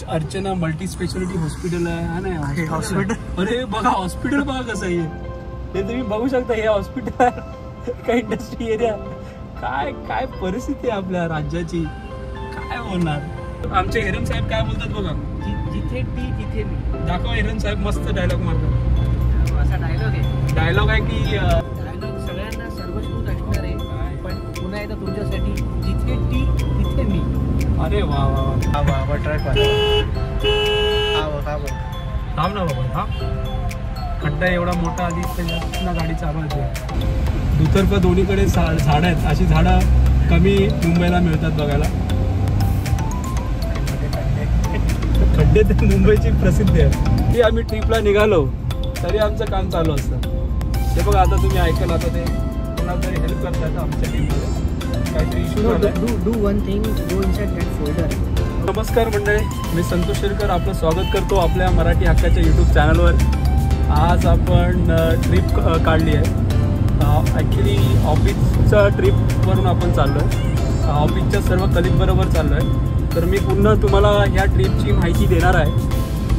Archana multi speciality hospital आहे hospital. अरे बघा हॉस्पिटल बघा कसं आहे हे तुम्ही बघू शकता. हे हॉस्पिटल काय इंडस्ट्री एरिया काय काय परिस्थिती आहे आपल्या राज्याची काय होणार. आमचे हिरण साहेब काय बोलतात बघा. जिथे टी तिथे मी. दाखवा हिरण साहेब मस्त डायलॉग मारतात. असा डायलॉग आहे की डायलॉग सगळ्यांना सर्वश्रुत असणार आहे पण पुन्हा एकदा तुमच्यासाठी जिथे टी तिथे मी. अरे वा वा वा वा वा ट्राय कर. थांब ना बाबा हा खड्डा एवढा मोठा आधी त्याच्यात ना गाडी चालवायची. दुतर्फा दोन्हीकडे झाडं आहेत. अशी झाडं कमी मुंबईला मिळतात बघायला. खड्डे तर मुंबईची प्रसिद्ध आहे. ती आम्ही ट्रिपला निघालो तरी आमचं काम चालू असतं. ते बघा आता तुम्ही ऐकाल आता ते कोणाला तरी हेल्प करतात आमच्या टीममध्ये. काहीतरी इश्यू झाला. नमस्कार मंडळी, मी संतोष शेरकर आपलं स्वागत करतो आपल्या मराठी हक्काच्या यूट्यूब चॅनलवर. आज आपण ट्रिप काढली आहे. ॲक्च्युली ऑफिसच्या ट्रिपवरून आपण चाललो आहे. ऑफिसच्या सर्व कलिगबरोबर चाललो आहे. तर मी पुन्हा तुम्हाला ह्या ट्रिपची माहिती देणार आहे.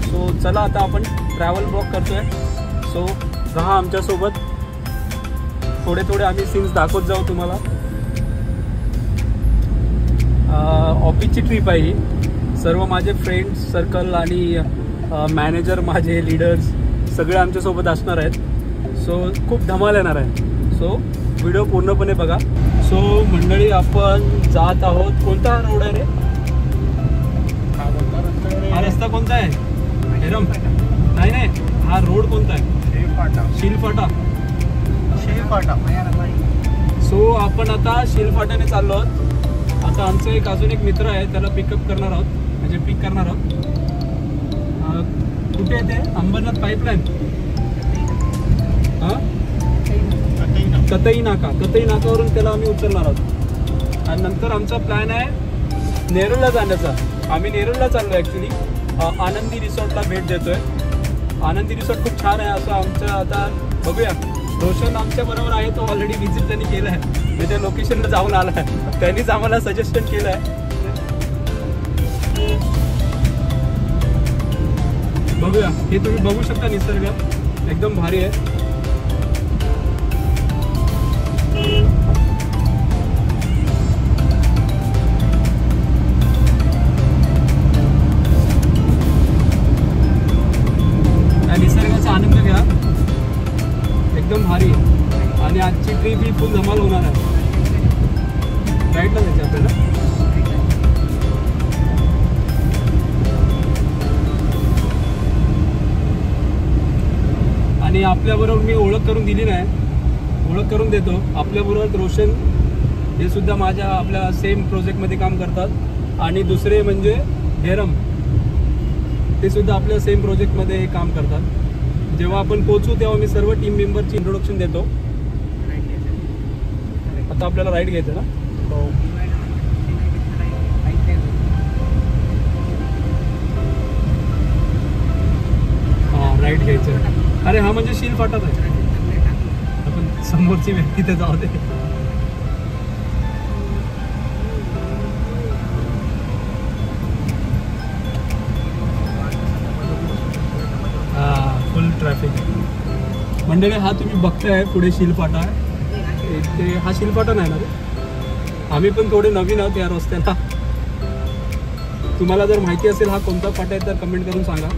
सो चला आता आपण ट्रॅव्हल ब्लॉग करतो आहे. सो राहा आमच्यासोबत. थोडे थोडे आम्ही सीन्स दाखवत जाऊ तुम्हाला. ऑफिसची ट्रिप आहे ही. सर्व माझे फ्रेंड्स सर्कल आणि मॅनेजर माझे लीडर्स सगळे आमच्यासोबत असणार आहेत. सो खूप धमाल येणार आहे. सो व्हिडिओ पूर्णपणे बघा. सो मंडळी आपण जात आहोत. कोणता रोड आहे रे हा रस्ता कोणता आहे. हेरम नाही नाही हा रोड कोणता आहे. शिलफाटा. सो आपण आता शिलफाट्याने चाललो आहोत. आता आमचं एक अजून एक मित्र आहे त्याला पिकअप करणार आहोत म्हणजे पिक करणार आहोत. कुठे आहे ते अंबरनाथ पाईपलाईन हां कतई नाकावरून त्याला आम्ही उचलणार आहोत. आणि नंतर आमचा प्लॅन आहे नेरूळला जाण्याचा. आम्ही नेरूळला चाललो आहे ॲक्च्युली. आनंदी रिसॉर्टला भेट देतोय. आनंदी रिसॉर्ट खूप छान आहे असं आमचं आता बघूया. रोशन आमच्या बरोबर आहे. तो ऑलरेडी व्हिजिट त्यांनी केलं आहे. मी त्या लोकेशनला जाऊन आला आहे. त्यांनीच आम्हाला सजेशन केलं आहे. बघूया. हे तुम्ही बघू शकता निसर्ग एकदम भारी आहे. निसर्गाचा आनंद घ्या एकदम भारी आहे. आणि आजची ट्रिप ही फुल धमाल होणार आहे. राईटला जायचं आपल्याला. आणि आपल्याबरोबर मी ओळख करून दिली नाही. ओळख करून देतो. आपल्याबरोबर रोशन हे सुद्धा माझ्या आपल्या सेम प्रोजेक्टमध्ये काम करतात. आणि दुसरे म्हणजे हेरम ते सुद्धा आपल्या सेम प्रोजेक्टमध्ये काम करतात. जेव्हा आपण पोहोचू तेव्हा मी सर्व टीम मेंबरची इंट्रोडक्शन देतो. आता आपल्याला राईड घ्यायचं ना. हां राईड घ्यायचं. अरे हा म्हणजे शिलफाटाच आहे. आपण समोरची व्यक्ती ते जाऊ दे. फुल ट्रॅफिक मंडळी. हा तुम्ही बघताय पुढे शिलफाटा आहे. ते हा शिलफाटा नाही ना रे. आम्ही पण थोडे नवीन आहोत या रस्त्याला. तुम्हाला जर माहिती असेल हा कोणता फाटा आहे तर कमेंट करून सांगा.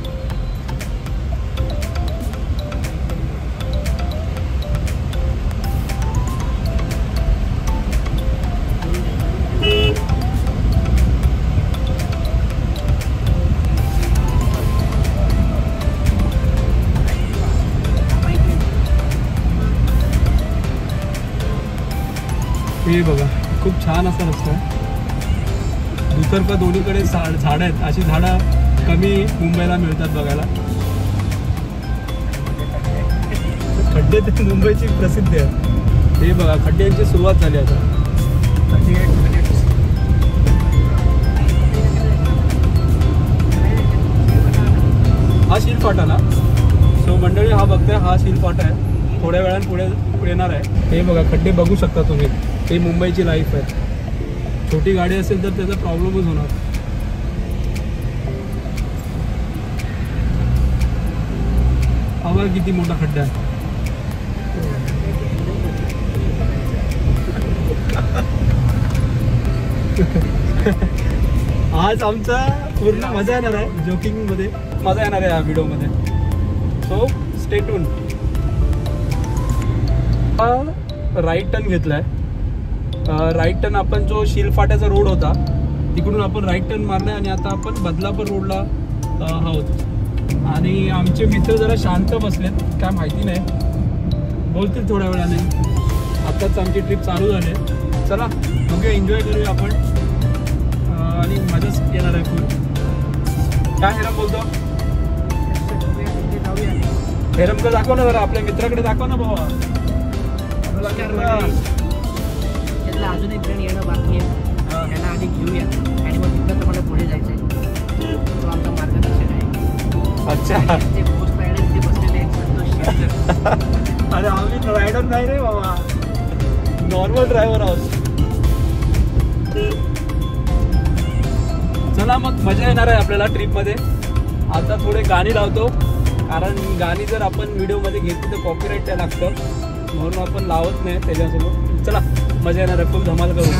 हे बघा खूप छान असा रस्ता आहे. दुतर्फा दोन्हीकडे झाडं आहेत. अशी झाडं कमी मुंबईला मिळतात बघायला. खड्डे तर मुंबईची प्रसिद्ध आहे. हे बघा खड्ड्यांची सुरुवात झाली आता. हा शिलफाटा ना. सो मंडळी हा बघताय हा शिलफाटा आहे. थोड्या वेळाने पुढे येणार आहे. हे बघा खड्डे बघू शकता तुम्ही. हे मुंबईची लाईफ आहे. छोटी गाडी असेल तर त्याचा प्रॉब्लेमच होणार. बघा किती मोठा खड्डा आहे. आज आमचा पूर्ण मजा येणार आहे, जोकिंग मध्ये मजा येणार आहे या व्हिडिओ मध्ये. So stay tune. Right turn घेतलाय. राईट टर्न आपण जो शिलफाट्याचा रोड होता तिकडून आपण राईट टर्न मारलाय आणि आता आपण बदलापूर रोडला आहोत. आणि आमचे मित्र जरा शांत बसलेत, काय माहिती नाही, बोलतील थोड्या वेळाने. आताच आमची ट्रिप चालू झाली आहे. चला बघूया, एन्जॉय करूया आपण आणि मजाच येणार आहे फुल. काय हेरम बोलतो? हेरम का दाखव ना जरा, आपल्या मित्राकडे दाखव ना बाबा. अजून एक जण येणं बाकी आहे, त्यांना आधी घेऊया आणि मग तिथं तुम्हाला पुढे जायचंय. तो आमचा मार्गदर्शक आहे. अच्छा, ते पोस्ट रायडर ते बसलेले आहेत संतोष. अरे आम्ही रायडर नाही रे बाबा, नॉर्मल ड्रायव्हर आहोत. चला मग मजा येणार आहे आपल्याला ट्रिपमध्ये. आता थोडे गाणी लावतो, कारण गाणी जर आपण व्हिडिओमध्ये घेतली तर कॉपीराईट त्या लागतं, म्हणून आपण लावत नाही त्याच्यासोबत. चला मजा येणार आहे, फुल धमाल करू.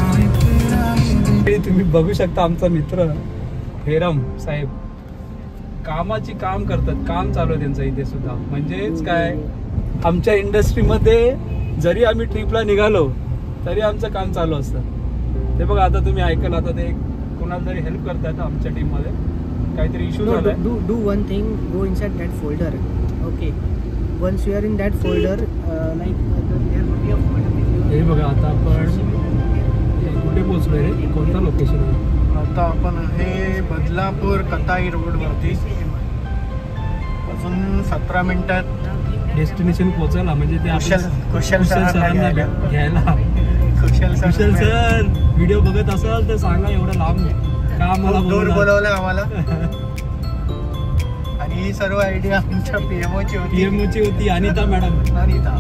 तुम्ही बघू शकता आमचा मित्र हेरम साहेब कामाची काम करतात, काम चालू आहे त्यांचं इथे सुद्धा. म्हणजेच काय, आमच्या इंडस्ट्रीमध्ये जरी आम्ही ट्रिपला निघालो तरी आमचं काम चालू असतं. ते बघा आता तुम्ही ऐकाल, आता ते कोणाला तरी हेल्प करतात आमच्या टीममध्ये, काहीतरी इश्यू झाला. Do one thing, go inside that folder. Okay, once you are in that folder, हे बघा आता आपण कुठे पोहोचलोय रे, कोणता लोकेशन आहे? आता आपण हे बदलापूर कताई रोडवरती अजून 17 मिनिटात डेस्टिनेशन पोहोचायला. म्हणजे ते कुशल सरांना घ्यायला. कुशल सर व्हिडिओ बघत असाल तर सांगा, एवढा लांब का आम्हाला बोलवलं आम्हाला. आणि ही सर्व आयडिया आमच्या पीएमओची होती, अनिता मॅडम. अनिता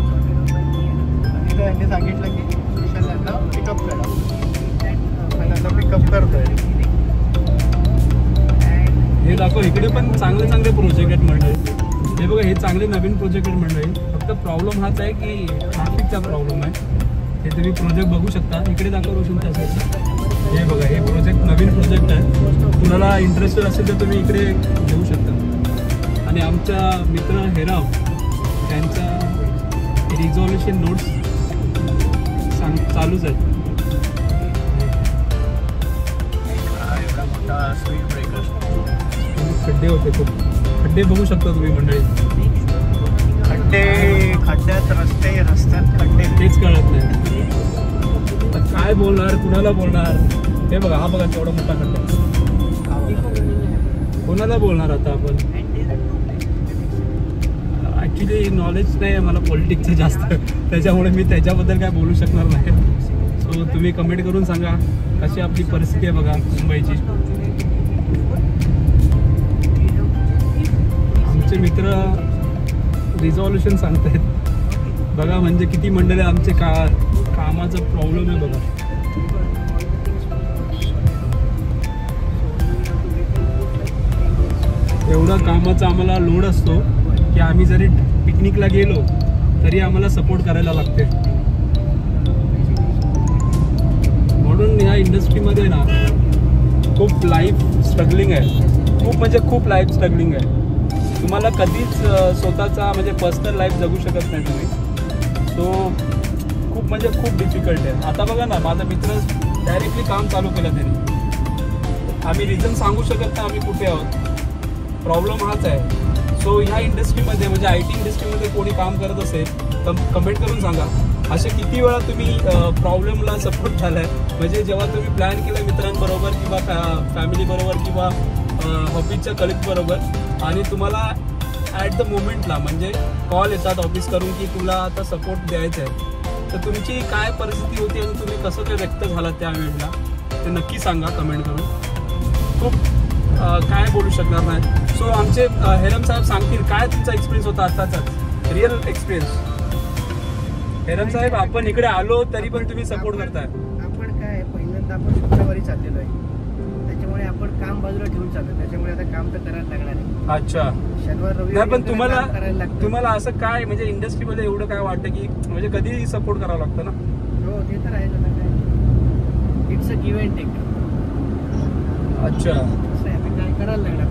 यांनी सांगितलं की कुशल यांना पिकअप करा, त्यांना पिकअप करतोय. हे दाखव, इकडे पण चांगले चांगले प्रोजेक्ट आहेत मंडळी. हे बघा, हे चांगले नवीन प्रोजेक्ट आहेत मंडळी. फक्त प्रॉब्लेम हाच आहे की ट्रॅफिकचा प्रॉब्लेम आहे. हे तुम्ही प्रोजेक्ट बघू शकता. इकडे दाखव रोशन त्यासाठी. हे बघा, हे प्रोजेक्ट नवीन प्रोजेक्ट आहे. कुणाला इंटरेस्टेड असेल तर तुम्ही इकडे घेऊ शकता. आणि आमच्या मित्र हेराव त्यांचा रिझॉल्युशन नोट्स चालूच आहेत. खड्डे होते खूप, खड्डे बघू शकता तुम्ही मंडळी. खड्ड्यात रस्त्यात खड्डे, तेच कळत नाही काय बोलणार, कुणाला बोलणार. हे बघा, हा बघा केवढा मोठा खड्डा, कोणाला बोलणार आता आपण. ॲक्च्युली नॉलेज नाही आहे मला पॉलिटिक्सचं जास्त, त्याच्यामुळे मी त्याच्याबद्दल काय बोलू शकणार नाही. सो तुम्ही कमेंट करून सांगा कशी आपली परिस्थिती आहे बघा मुंबईची. आमचे मित्र रिझॉल्युशन सांगतायत बघा, म्हणजे किती मंडळी आमचे कामाचा प्रॉब्लेम आहे बघा. एवढा कामाचा आम्हाला लोड असतो की आम्ही जरी पिकनिकला गेलो तरी आम्हाला सपोर्ट करायला लागते. म्हणून या इंडस्ट्रीमध्ये ना खूप लाईफ स्ट्रगलिंग आहे, खूप म्हणजे खूप लाईफ स्ट्रगलिंग आहे. तुम्हाला कधीच स्वतःचा म्हणजे पर्सनल लाईफ जगू शकत नाही तुम्ही. सो खूप म्हणजे खूप डिफिकल्ट आहे. आता बघा ना, माझा मित्र डायरेक्टली काम चालू केलं त्यांनी. आम्ही रिझन सांगू शकत नाही आम्ही कुठे आहोत, प्रॉब्लेम हाच आहे. सो ह्या इंडस्ट्रीमध्ये म्हणजे आय टी इंडस्ट्रीमध्ये कोणी काम करत असेल तर कमेंट करून सांगा, असे किती वेळा तुम्ही प्रॉब्लेमला सपोर्ट झाला आहे. म्हणजे जेव्हा तुम्ही प्लॅन केलं मित्रांबरोबर किंवा फॅमिलीबरोबर किंवा ऑफिसच्या कलिग्सबरोबर आणि तुम्हाला ॲट द मोमेंटला म्हणजे कॉल येतात ऑफिस करून की तुला आता सपोर्ट द्यायचा आहे, तर तुमची काय परिस्थिती होती आणि तुम्ही कसं ते व्यक्त झालात त्यावेळेला ते नक्की सांगा कमेंट करून. खूप काय बोलू शकणार नाही. सो आमचे हेरम साहेब सांगतील काय तुमचा एक्सपिरियन्स होता आत्ताचाच, रिअल एक्सपिरियन्स. हेरम साहेब, आपण इकडे आलो तरी पण तुम्ही सपोर्ट करताय. आपण काय पहिल्यांदा आपण शुक्रवारी चाललेलो आहे, त्याच्यामुळे आपण काम बाजूला ठेवून चाललो, त्याच्यामुळे आता काम तर करायला लागणार आहे. अच्छा. शनिवार रविवार नाही पण काम करायला तुम्हाला लागतं. तुम्हाला असं काय म्हणजे इंडस्ट्रीमध्ये एवढं काय वाटतं की म्हणजे कधी सपोर्ट करावं लागतं ना? हो ते तर आहे आता काय. It's a give and take. अच्छा, असं आहे, आता काय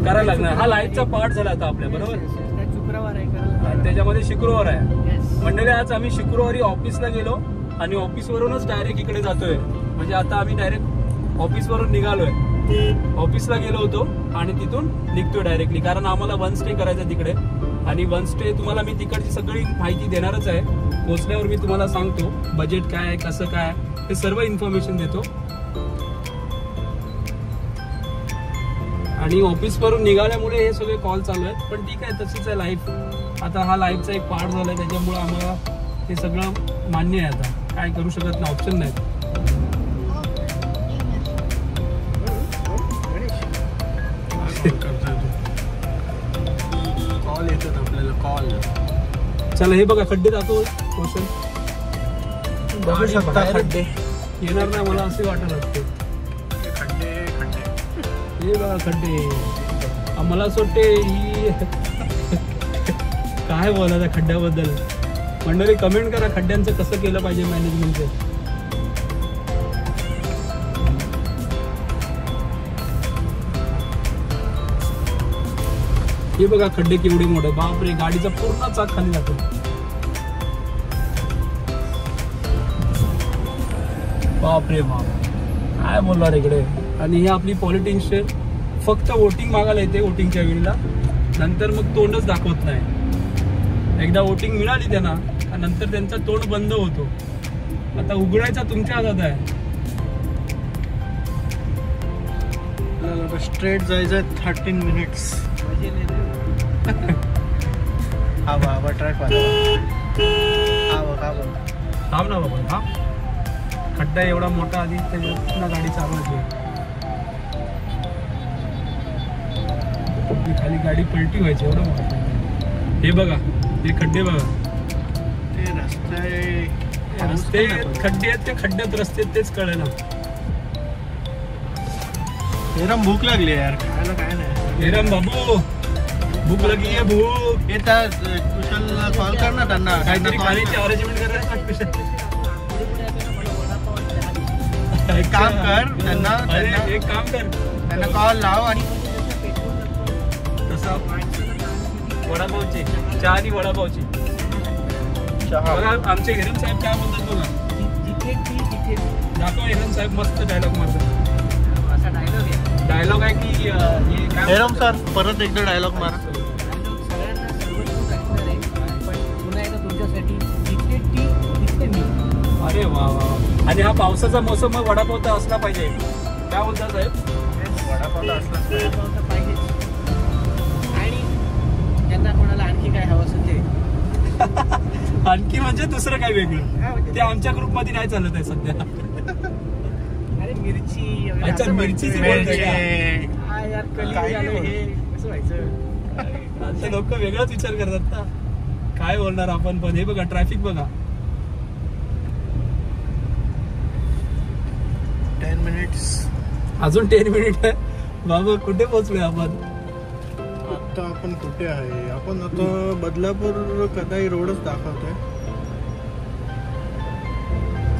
करायला लागणार. हा लाईफचा पार्ट झाला आता आपल्या बरोबर. काय शुक्रवार आहे करायला आणि लागणार. त्याच्यामध्ये शुक्रवार आहे. Yes. मंडळी आज आम्ही शुक्रवारी ऑफिसला गेलो आणि ऑफिसवरूनच डायरेक्ट इकडे जातोय. म्हणजे आता आम्ही डायरेक्ट ऑफिसवरून निघालोय. ऑफिसला गेलो होतो आणि तिथून निघतोय डायरेक्टली, कारण आम्हाला वन स्टे करायचं तिकडे. आणि वन स्टे तुम्हाला मी तिकडची सगळी माहिती देणारच आहे. पोचल्यावर मी तुम्हाला सांगतो बजेट काय आहे, कसं काय आहे, ते सर्व इन्फॉर्मेशन देतो. आणि ऑफिसवरून निघाल्यामुळे हे सगळे कॉल चालू आहेत, पण ठीक आहे, तसंच आहे लाईफ. आता हा लाईफचा एक पार्ट झालाय, त्याच्यामुळे आम्हाला हे सगळं मान्य आहे. आता काय करू शकत नाही, ऑप्शन नाही. कॉल येतात आपल्याला, कॉल. चला हे बघा खड्डे जातो रोशन. बघू शकता खड्डे येणार नाही मला असे वाटत असते. खड्डे हे बघा खड्डे. मला असं वाटते ही काय बोलायचं खड्ड्याबद्दल. मंडळी कमेंट करा खड्ड्यांचं कसं केलं पाहिजे मॅनेजमेंटचं. हे बघा खड्डे केवढे मोठे, बापरे, गाडीचा पूर्ण चाक खाली जातो. बापरे बाप, काय बोलणार इकडे. आणि हे आपली पॉलिटिशियन फक्त वोटिंग मागायला येते वोटिंगच्या वेळेला, नंतर मग तोंडच दाखवत नाही. एकदा वोटिंग मिळाली त्यांना नंतर त्यांचा तोंड बंद होतो. आता उघडायचा तुमच्या हातात आहे. स्ट्रेट जायचं 13 मिनिट्स. हा बाबा ट्रॅक वाला. हा बघ थांब ना बाबा, हा खड्डा एवढा मोठा, आधी त्याच्यात ना गाडी चालवायची. खाली गाडी पलटी व्हायची एवढं मोठं. हे बघा हे खड्डे बघा, ते रस्ते खड्डे आहेत, ते खड्ड्यात रस्ते आहेत, तेच कळलं ना. हेरम भूक लागली यार, खायला काय नाही. हेरम बाबू भूक लगी आहे, भूक. येतात कुशलला कॉल कर ना, त्यांना काहीतरी खाण्याची अरेंजमेंट करायला. एक काम कर, त्यांना एक काम कर, त्यांना कॉल लाव आणि तसा वडापावची चहा आणि वडापावची. बघा आमचे हिरण साहेब काय बोलतात बघा. दाखव हिरण साहेब, मस्त डायलॉग मारतात. असा डायलॉग आहे. डायलॉग आहे की हे काय हेरम सर परत एकदा डायलॉग मारा. सगळ्यांना सर्वच ऐकणार आहे, पण पुन्हा एकदा तुमच्यासाठी जिथे टी तिथे मी. अरे वा वा. आणि हा पावसाचा मोसम मग वडापाव तर असला पाहिजे. काय बोलता साहेब? वडापाव तर असलाच पाहिजे. वडापाव तर पाहिजेच. आणि त्यांना कोणाला आणखी काय हवं असेल ते आणखी म्हणजे दुसरं काय वेगळं ते आमच्या ग्रुप मध्ये नाही चालत आहे सध्या. अरे मिरची वगैरे अच्छा, असं मिरचीची व्हायचं. बोलतोय का? हा यार कली काही झालं बोल. हे कसं व्हायचं. आता लोक वेगळाच विचार करतात ना. काय बोलणार आपण, पण हे बघा ट्रॅफिक बघा. 10 मिनिट्स. अजून 10 मिनिट आहे बाबा. कुठे पोहोचलोय आपण? आता आपण कुठे आहे? आपण आता बदलापूर कदाई रोडच दाखवतोय.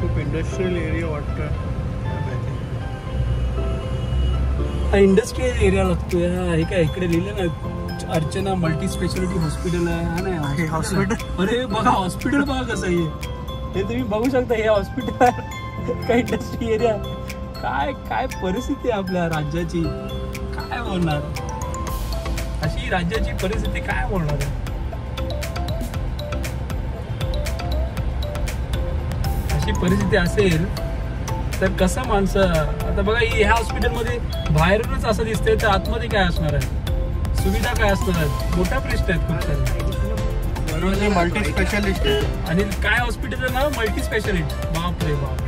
खूप इंडस्ट्रियल एरिया वाटतोय. हा इंडस्ट्रियल एरिया लागतोय. हे काय इकडे लिहिलं ना, अर्चना मल्टी स्पेशालिटी हॉस्पिटल आहे. हा नाही हॉस्पिटल. अरे बघा हॉस्पिटल बघा कसं आहे. हे तुम्ही बघू शकता, हे हॉस्पिटल आहे काय इंडस्ट्री एरिया. काय काय परिस्थिती आहे आपल्या राज्याची, काय बोलणार. अशी राज्याची परिस्थिती काय बोलणार आहे. अशी परिस्थिती असेल तर कसं माणसं. आता बघा ह्या हॉस्पिटलमध्ये बाहेरूनच असं दिसतंय, तर आतमध्ये काय असणार आहे, सुविधा काय असणार आहेत. मोठ्या प्रश्न आहेत खूप सारे. मल्टी स्पेशालिस्ट आहे. आणि काय हॉस्पिटलचं नाव मल्टी स्पेशालिटी. बाप रे बाप.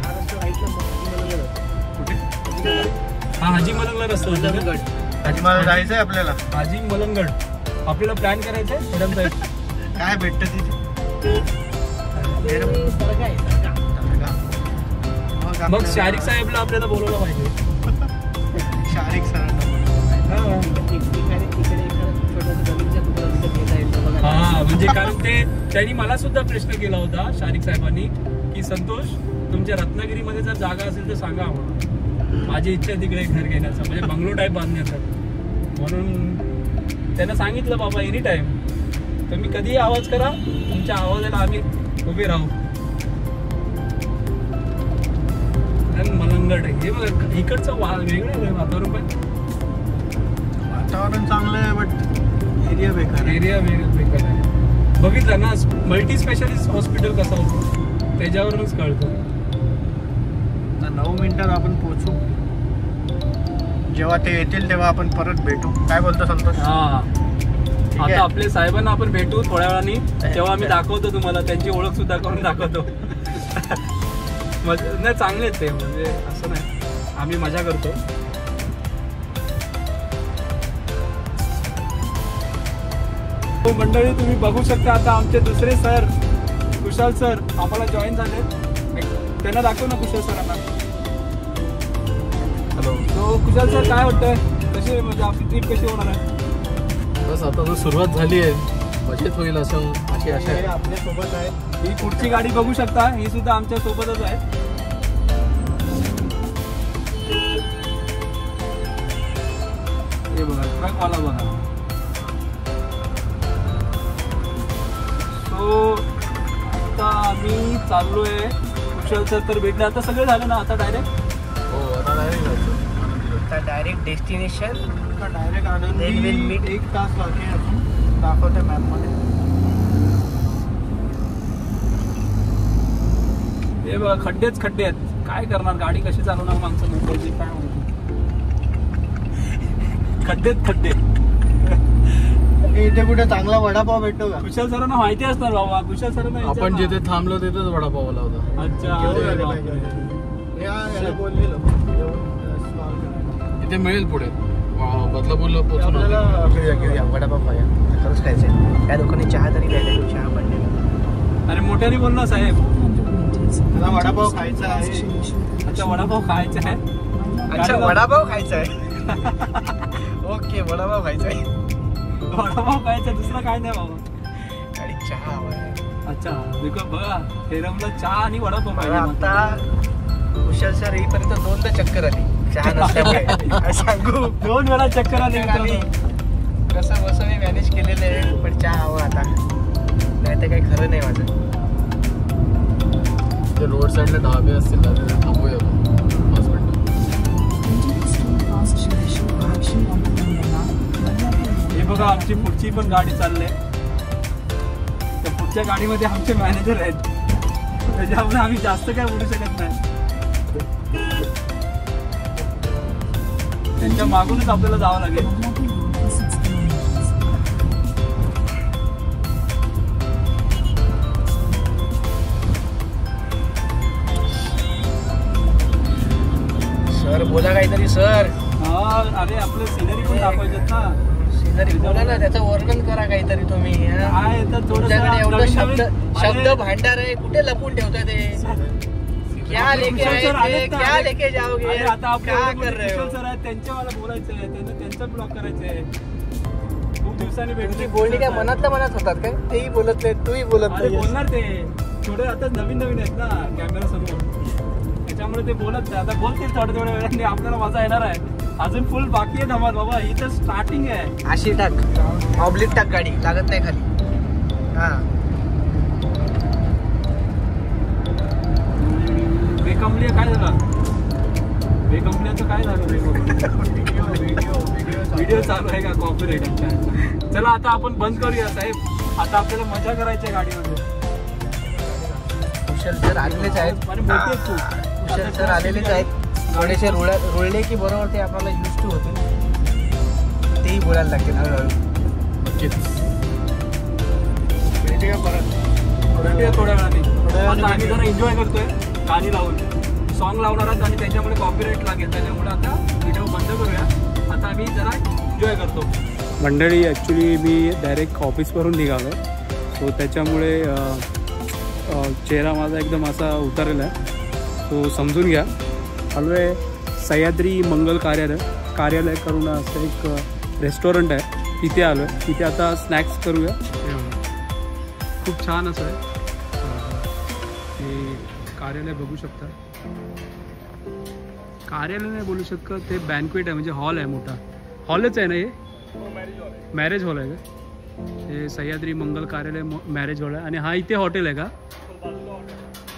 हा हाजी मलंगला रस्ता होता. मला जायचंय आपल्याला हाजी मलंगड. आपल्याला प्लॅन करायचंय मॅडम साहेब. काय भेटतं तिथे? मग शारिक साहेबला आपल्याला बोलवलं पाहिजे. शारिक सरांना. इकडे छोटं म्हणजे कारण त्यांनी मला सुद्धा प्रश्न केला होता शारिक साहेबांनी की संतोष तुमच्या रत्नागिरीमध्ये जर जागा असेल तर सांगा आम्हाला, माझी इच्छा आहे तिकडे घर घेण्याचं, म्हणजे बंगलो टाईप बांधण्याचं. म्हणून त्यांना सांगितलं बाबा एनी टाइम तुम्ही कधीही आवाज करा, तुमच्या आवाजाला आम्ही उभे राहू. मलंगड हे बघा इकडचं वेगळं आहे वातावरण, पण वातावरण चांगलं आहे बट एरिया बेकार. एरिया बेकार आहे. बघितलं ना मल्टी स्पेशालिस्ट हॉस्पिटल कसं होतं त्याच्यावरूनच कळतं. 9 मिनिटात आपण पोहोचू. जेव्हा ते येतील तेव्हा आपण परत भेटू. काय बोलतो संतोष? हा आता आपले साहेबांना आपण भेटू थोड्या वेळाने, तेव्हा आम्ही दाखवतो तुम्हाला, त्यांची ओळख सुद्धा करून दाखवतो. नाही चांगलेच ते, म्हणजे असं नाही आम्ही मजा करतो. मंडळी तुम्ही बघू शकता आता आमचे दुसरे सर कुशाल सर आम्हाला जॉईन झाले. त्यांना दाखव ना कुशाल सरांना. हॅलो. तो कुशाल सर काय वाटतंय, कशी म्हणजे आपली ट्रिप कशी होणार आहे? बस आता तर सुरुवात झाली आहे, मजेत होईल असं अशी आशा आहे. आपल्या सोबत आहेत. ही पुढची गाडी बघू शकता, ही सुद्धा आमच्या सोबतच आहे. हे बघा ट्रकवाला बघा. सो आता आम्ही चाललोय. कुशल सर तर भेटले, आता सगळं झालं ना, आता डायरेक्ट हो आता डायरेक्ट जायचं. आता डायरेक्ट डेस्टिनेशन डायरेक्ट आनंद Then we'll meet. 1 तास बाकी असून दाखवते मॅपमध्ये. हे बघा खड्डेच खड्डे आहेत, काय करणार, गाडी कशी चालवणार माणसं मुंबईची काय म्हणतो. खड्डेच खड्डे. इथे कुठे चांगला वडापाव भेटतो का? कुशल सरांना माहिती असणार बाबा, कुशल सरांना आपण जिथे थांबलो तिथेच वडापावला होता. अच्छा घेऊन अरे आले बापरे. पाहिजे. याला बोललेलो इथे मिळेल पुढे बदलापूरला पोहोचून घेऊया वडापाव खाऊया. खरंच खायचंय. त्या लोकांनी चहा तरी प्यायला, चहा पण. अरे मोठ्याने बोल ना साहेब. मला वडापाव खायचा आहे. अच्छा वडापाव खायचा आहे. अच्छा वडापाव खायचा आहे. ओके वडापाव खायचा आहे. वडापाव खायचा, दुसरा काय नाही बाबा. आणि चहा हवा. अच्छा बिकॉज बघा हेरमला चहा आणि वडापाव मला पाहिजे. आता कुशल सर येईपर्यंत 2दा चक्कर आली चहा नसल्यामुळे. सांगू 2 वेळा चक्कर आली. कसं बसं मी मॅनेज केलेलं आहे, पण चहा हवा आता, नाही तर काही खरं नाही माझं. ते रोड साईडला ढाबे असतील ना तिथे थांबूया 5 मिनिटं. हे बघा आमची पुढची पण गाडी चालली. त्या पुढच्या गाडीमध्ये आमचे मॅनेजर आहेत, त्याच्यामुळे आम्ही जास्त काय बोलू शकत नाही. त्यांच्या मागूनच आपल्याला जावं लागेल. सर बोला काहीतरी सर. हा अरे आपलं सिनरी पण दाखवायच्यात ना. सिनरी बोला ना, त्याचं वर्णन करा काहीतरी तुम्ही. काय तर तुमच्याकडे एवढं थोडं शब्द भांडार आहे, कुठे लपून ठेवताय ते? क्या लेके आए, क्या लेके जाओगे? आता आपले क्या कर रहे हो? सर आहेत, त्यांच्या मला बोलायचं आहे, त्यांचं ब्लॉग करायचं आहे. खूप दिवसांनी तुमची भेटली बोलणी काय मनातल्या मनात होतात काय? तेही बोलत नाही, तूही बोलत अरे नाही. बोलणार ते थोडे आता नवीन आहेत ना कॅमेरा समोर, त्याच्यामुळे ते बोलत नाही. आता बोलतील थोड्या वेळाने, आपल्याला मजा येणार आहे. अजून फुल बाकी आहे धमाल बाबा, ही तर स्टार्टिंग आहे. अशी टाक, ऑब्लिक टाक, गाडी लागत नाही खाली. हा बेकंपली काय झालं, बेकंपलीचं काय झालं? व्हिडिओ चालू आहे का? कॉपीराइट. चला आता आपण बंद करूया साहेब, आता आपल्याला मजा करायची आहे गाडीमध्ये. कुशल सर आलेलेच आहेत. आणि बोलतेच तू कुशल सर आलेलेच आहेत. थोडेसे रुळले की बरोबर ते आपल्याला युज टू होते, तेही बोलायला लागतील हळूहळू. थोड्या वेळाने आम्ही जरा एन्जॉय करतोय गाणी लावून, सॉन्ग लावणार आहोत आणि त्याच्यामुळे कॉपीराइट लागेल, त्याच्यामुळे आता व्हिडिओ बंद करूया. आता आम्ही जरा एन्जॉय करतो. मंडळी ॲक्च्युली मी डायरेक्ट ऑफिसवरून निघालो, सो त्याच्यामुळे चेहरा माझा एकदम असा उतारलेला आहे, सो समजून घ्या. आलो आहे सह्याद्री मंगल कार्यालय करून असं एक रेस्टॉरंट आहे, तिथे आलो आहे. तिथे आता स्नॅक्स करूया. खूप छान असं आहे. हे कार्यालय बघू शकता. कार्यालय नाही बोलू शकत, ते बँक्वेट आहे म्हणजे हॉल आहे, मोठा हॉलच आहे ना हे. मॅरेज हॉल आहे का? हे सह्याद्री मंगल कार्यालय मॅरेज हॉल आहे. आणि हा इथे हॉटेल आहे का?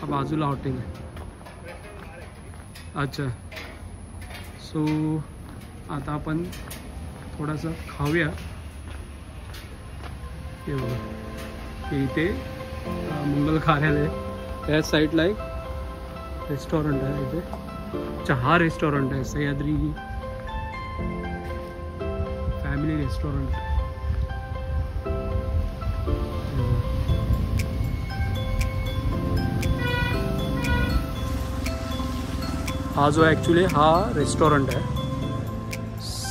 हा बाजूला हॉटेल आहे. अच्छा. सो आता आपण थोडासा खाऊया. हे बघा, हे इथे मंगल कार्यालय. त्या साईडला एक रेस्टॉरंट आहे, इथे चहा रेस्टॉरंट आहे, सह्याद्री फॅमिली रेस्टॉरंट. हा जो ॲक्च्युली हा रेस्टॉरंट आहे,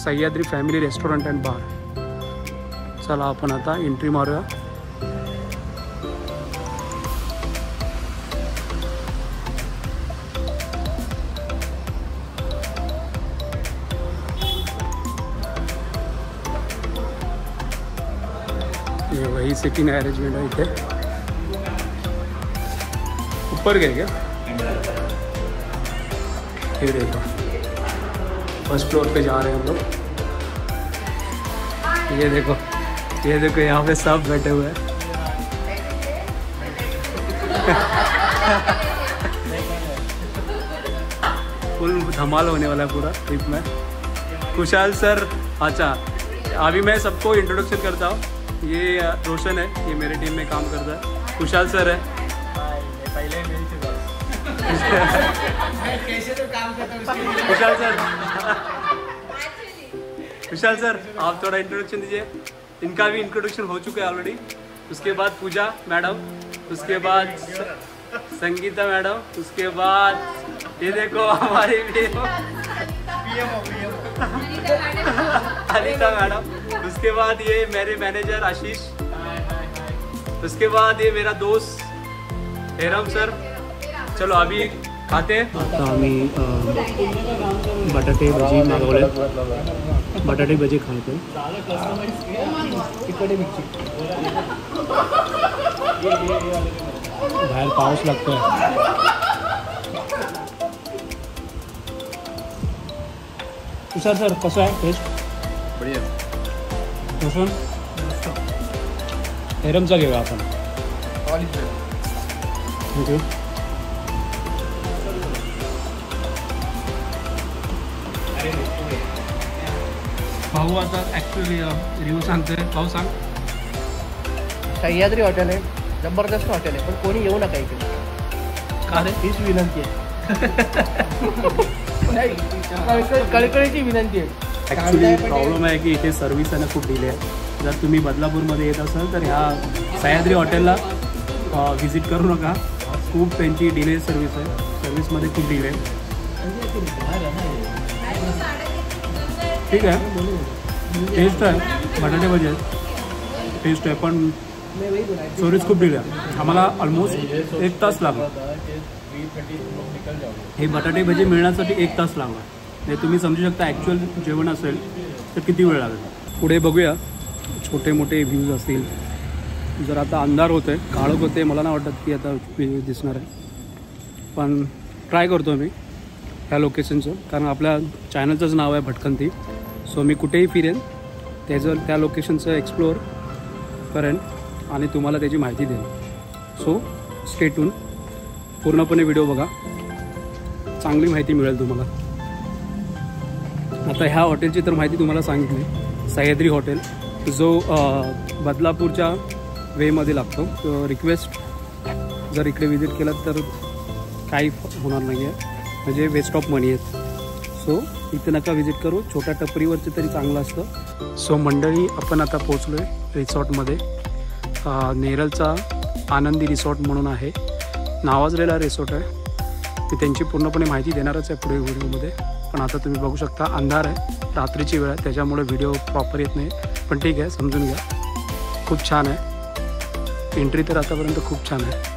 सह्याद्री फॅमिली रेस्टॉरंट अँड बार. चला आपण आता एंट्री मारूया. वही सिटिंग अरेंजमेंट है इधर. ऊपर गए क्या? ये देखो फर्स्ट फ्लोर पे जा रहे हैं हम लोग. ये देखो यहाँ पे सब बैठे हुए हैं. फुल धमाल होने वाला है पूरा ट्रिप में. खुशहाल सर. अच्छा, अभी मैं सबको इंट्रोडक्शन करता हूँ. ये रोशन है, ये मेरे टीम में काम करता है. खुशहाल सर है. पहले मिल चुका. कैसे तो काम करता है खुशहाल सर. खुशहाल सर, आप थोड़ा इंट्रोडक्शन दीजिए. इनका भी इंट्रोडक्शन हो चुका है ऑलरेडी. उसके बाद पूजा मैडम, उसके बाद संगीता मैडम, उसके बाद ये देखो हमारी अनिता मैडम, उसके बाद ये मेरे मैनेजर आशीष, उसके बाद ये मेरा दोस्त हेरम सर. चलो अभी खाते हैं. आता आम्ही बटाटे भजी मागवले. बटाटे भजी खाते. बाहेर पाऊस लागतोय. तुषार सर कसं आहे टेस्ट? बढिया. रोशन हेरमचा घेऊया आपण. थँक्यू. भाऊ आता ॲक्च्युली रिव्ह्यू सांगतोय. भाऊ सांग. सह्याद्री हॉटेल आहे, जबरदस्त हॉटेल आहे, पण कोणी येऊ नका इकडे. का रे? हीच विनंती आहे. कळकळीची विनंती आहे. ॲक्च्युली प्रॉब्लेम आहे की इथे सर्व्हिस आहे ना खूप डिले आहे. जर तुम्ही बदलापूरमध्ये येत असाल तर ह्या सह्याद्री हॉटेलला व्हिजिट करू नका. खूप त्यांची डिले सर्व्हिस आहे. सर्व्हिसमध्ये खूप डिले आहे. ठीक आहे, टेस्ट आहे, बटाटे भजी आहेत, टेस्ट आहे, पण सर्व्हिस खूप डिले आहे. आम्हाला ऑलमोस्ट 1 तास लागला. हे बटाटे भजी मिळण्यासाठी 1 तास लागला. हे तुम्ही समजू शकता ॲक्च्युअल जेवण असेल तर किती वेळ लागेल. पुढे बघूया छोटे मोठे व्ह्यूज असतील. जर आता अंधार होतं आहे, काळोख होते, मला नाही वाटत की आता व्ह्यू दिसणार आहे, पण ट्राय करतो मी ह्या लोकेशनचं, कारण आपल्या चॅनलचंच नाव आहे भटकंती. सो मी कुठेही फिरेन त्या लोकेशनचं एक्सप्लोअर करेन आणि तुम्हाला त्याची माहिती देईन. सो स्टे ट्यून, पूर्णपणे व्हिडिओ बघा, चांगली माहिती मिळेल तुम्हाला. आता ह्या हॉटेलची तर माहिती तुम्हाला सांगितली. सह्याद्री हॉटेल जो बदलापूरच्या वेमध्ये लागतो. रिक्वेस्ट जर इकडे विजिट केलात तर काही होणार नाही आहे, म्हणजे वेस्ट ऑफ मनी आहेत. सो इथे नका विजिट करू. छोट्या टपरीवरचे तरी चांगलं असतं. सो मंडळी, आपण आता पोचलो आहे रिसॉर्टमध्ये. नेरळचा आनंदी रिसॉर्ट म्हणून आहे, नावाजलेला रिसॉर्ट आहे. मी त्यांची पूर्णपणे माहिती देणारच आहे पुढे व्हिडिओमध्ये. पण आता तुम्ही बघू शकता अंधार आहे, रात्रीची वेळ आहे, त्याच्यामुळे व्हिडिओ प्रॉपर येत नाही, पण ठीक आहे, समजून घ्या. खूप छान आहे. एंट्री तर आतापर्यंत खूप छान आहे.